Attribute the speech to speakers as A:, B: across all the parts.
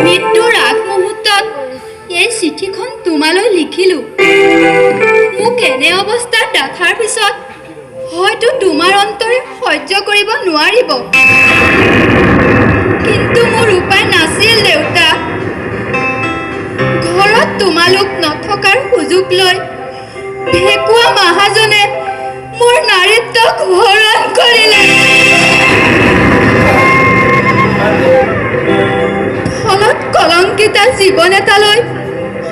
A: মৃত্যুৰ আগমুহূৰ্তত এই চিঠিখন তোমালৈ লিখিলোঁ। মোক এনে অৱস্থাত দেখাৰ পিছত হয়তো তোমাৰ অন্তৰে সহ্য কৰিব নোৱাৰিব, কিন্তু মোৰ উপায় নাছিল দেউতা। ঘৰত তোমালোক নথকাৰ সুযোগ লৈ ভেকুৱা মহাজনে মোৰ নাৰীত্বক হৰণ কৰিলে। ফলত কলংকিতা জীৱন এটালৈ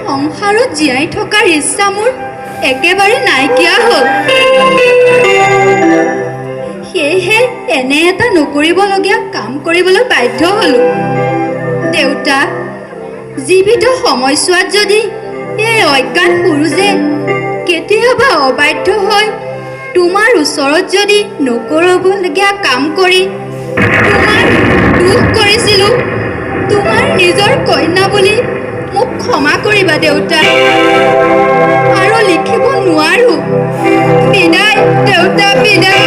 A: সংসাৰত জীয়াই থকাৰ ইচ্ছা মোৰ একেবাৰে নাইকিয়া হ'ল। সেয়েহে এনে এটা নকৰিবলগীয়া কাম কৰিবলৈ বাধ্য হ'লোঁ। দেউতা, জীৱিত সময়ছোৱাত যদি এই অজ্ঞান পুৰুষে কেতিয়াবা অবাধ্য হৈ তোমাৰ ওচৰত যদি নকৰিবলগীয়া কাম কৰি তোমাৰ দুখ কৰিছিলোঁ, তোমাৰ নিজৰ কন্যা বুলি মোক ক্ষমা কৰিবা দেউতা। আৰু লিখিব নোৱাৰোঁ। বিদায় দেউতা, বিদায়।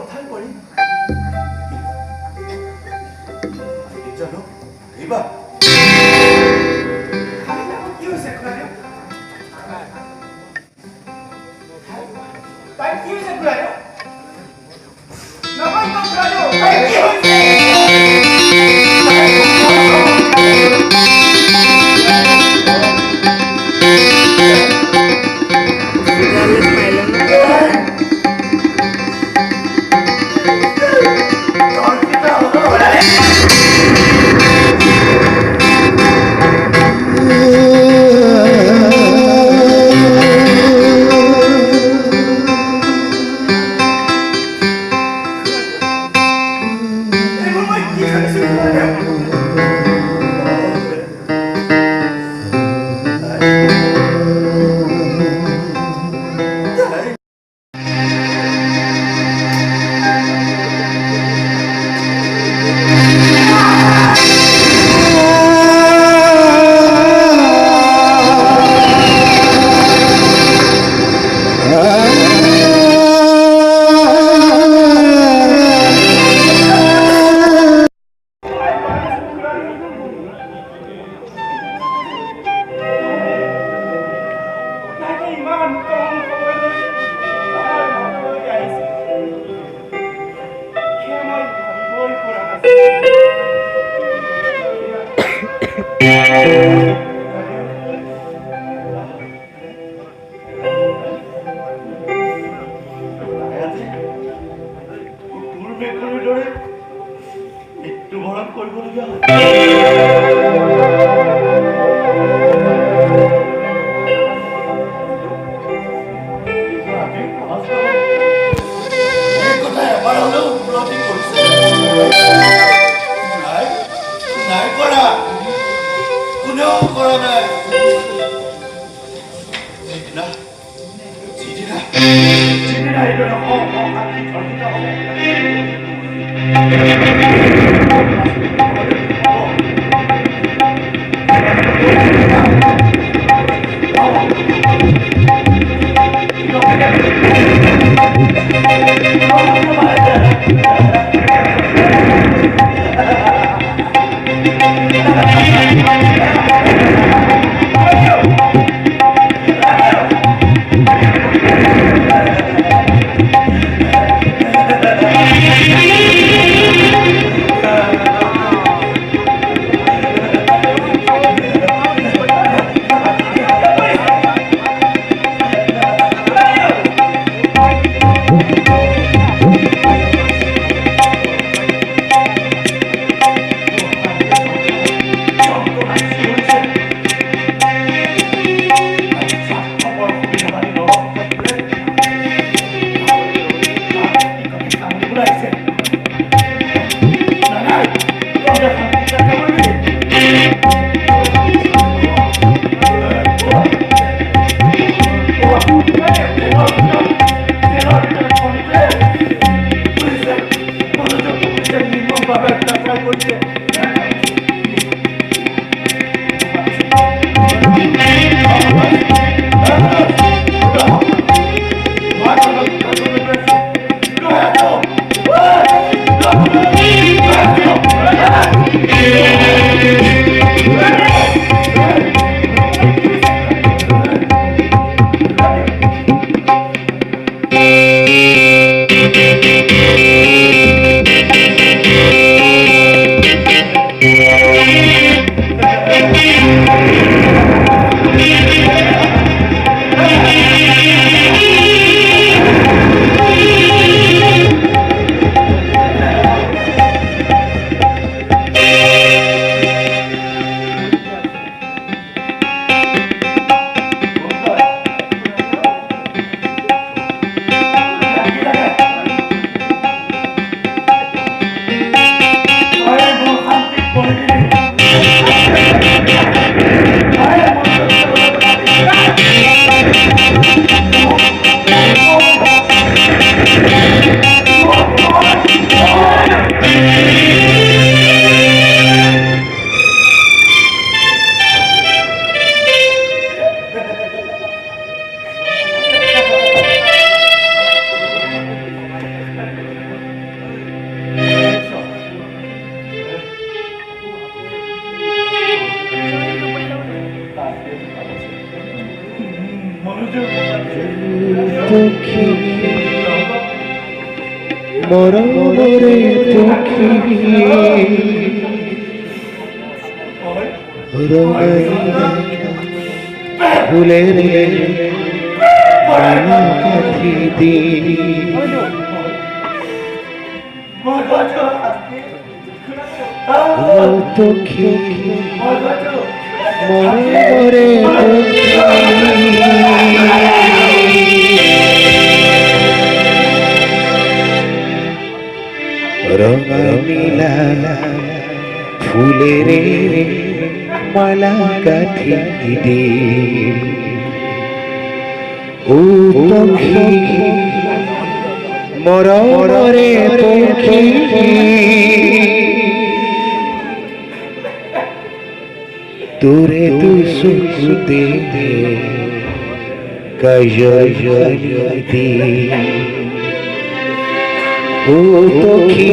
B: উদ্ধাৰ কৰিম। জানো এইবাৰ কি হৈছে খুৰাদেউ? তাই কি হৈছে খুৰাদেউ? নহয় খুৰাদেউ, তাই কি হৈছে? মৃত্যুবৰণ কৰিবলগীয়া হয়।
C: মরমরে পক্ষী ফুলের মালা কাঠি দিয়ে পক্ষী মরমরে রঙা নীলা ফুলের মালা গাঁথি দে ও পক্ষী মরমরে পক্ষী তোরে তু সুখ দে কাজল দে ও পক্ষী